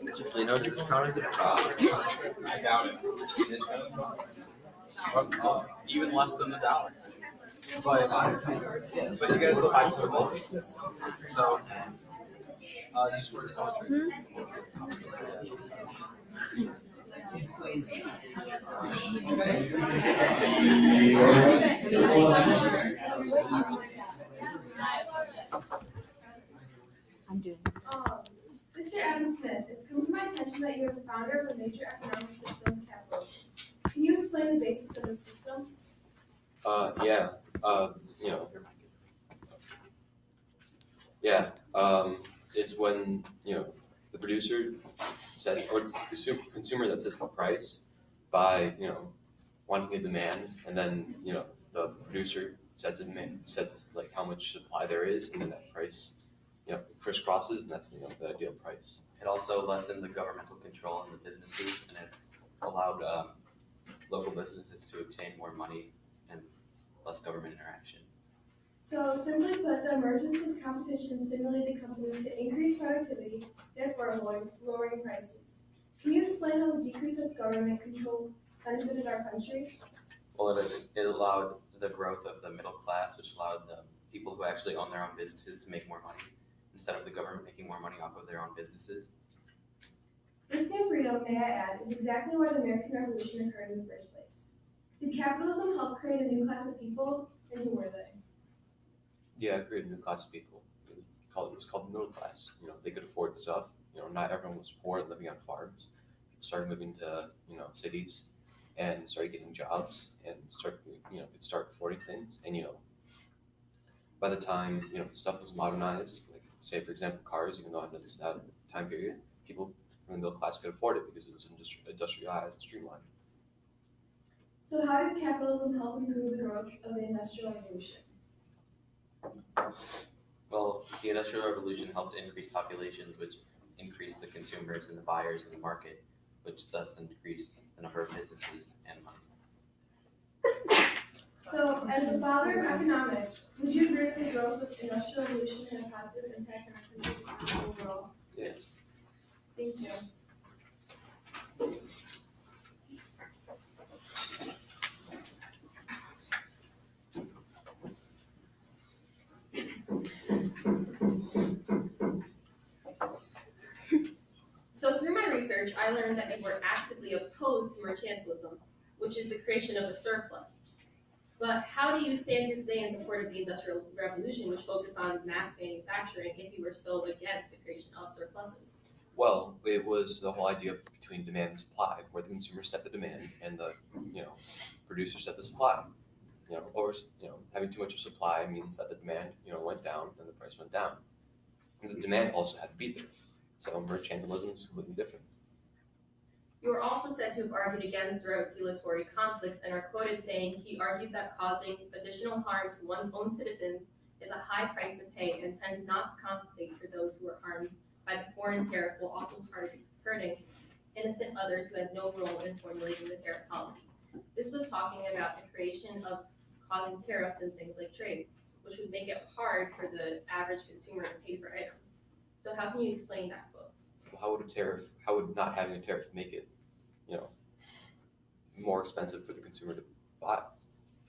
Actually, no, does this count as a I doubt it. Even less than $1. But you guys look like football. So you scored so much. I'm doing. Mr. Adam Smith, it's come to my attention that you are the founder of a major economic system, capitalism. Can you explain the basics of this system? Yeah. You know. Yeah. It's when the producer sets, or it's the consumer that sets the price by wanting a demand, and then the producer sets a demand, sets like how much supply there is, and then that price crisscrosses, and that's the ideal price. It also lessened the governmental control on the businesses, and it allowed local businesses to obtain more money and less government interaction. So, simply put, the emergence of competition stimulated companies to increase productivity, therefore lowering prices. Can you explain how the decrease of government control benefited our country? Well, it allowed the growth of the middle class, which allowed the people who actually own their own businesses to make more money, instead of the government making more money off of their own businesses. This new freedom, may I add, is exactly why the American Revolution occurred in the first place. Did capitalism help create a new class of people, and who were they? Yeah, it created a new class of people. It was called the middle class. They could afford stuff. Not everyone was poor and living on farms. People started moving to cities and started getting jobs and could start affording things. And by the time stuff was modernized, like say for example cars, even though I know this is not a time period, people from the middle class could afford it because it was industrialized and streamlined. So how did capitalism help improve the growth of the Industrial Revolution? Well, the Industrial Revolution helped increase populations, which increased the consumers and the buyers in the market, which thus increased the number of businesses and money. So, as the father of economics, would you agree that the growth of the Industrial Revolution had a positive impact on our country's economy overall? Yes. Thank you. So through my research, I learned that you were actively opposed to mercantilism, which is the creation of a surplus. But how do you stand here today in support of the Industrial Revolution, which focused on mass manufacturing, if you were so against the creation of surpluses? Well, it was the whole idea between demand and supply, where the consumer set the demand and the producer set the supply. Having too much of supply means that the demand went down and the price went down, and the demand also had to be there. So mercantilism is completely different. You are also said to have argued against regulatory conflicts and are quoted saying he argued that causing additional harm to one's own citizens is a high price to pay and tends not to compensate for those who are harmed by the foreign tariff while also hurting innocent others who had no role in formulating the tariff policy. This was talking about the creation of causing tariffs and things like trade, which would make it hard for the average consumer to pay for items. So how can you explain that quote? How would not having a tariff make it, more expensive for the consumer to buy?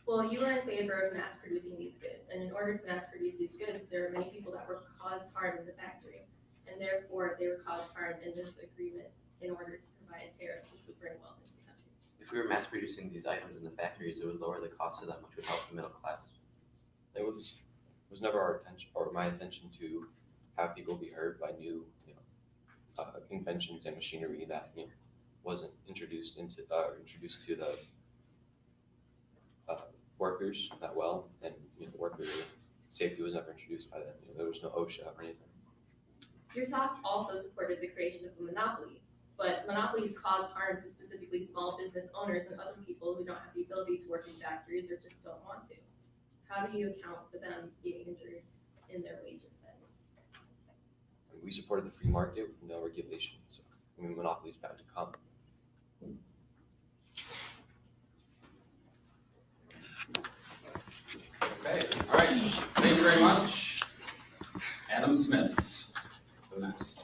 Well, you are in favor of mass producing these goods, and in order to mass produce these goods, there are many people that were caused harm in the factory, and therefore they were caused harm in this agreement in order to provide tariffs, which would bring wealth into the country. If we were mass producing these items in the factories, it would lower the cost of them, which would help the middle class. It was never our intention or my intention to have people be hurt by new inventions and machinery that wasn't introduced to the workers that well, and worker safety was never introduced by them. There was no OSHA or anything. Your thoughts also supported the creation of a monopoly, but monopolies cause harm to specifically small business owners and other people who don't have the ability to work in factories or just don't want to. How do you account for them being injured in their wages then? We supported the free market with no regulation, so monopoly is bound to come. Okay, all right. Thank you very much. Adam Smith's. The mess.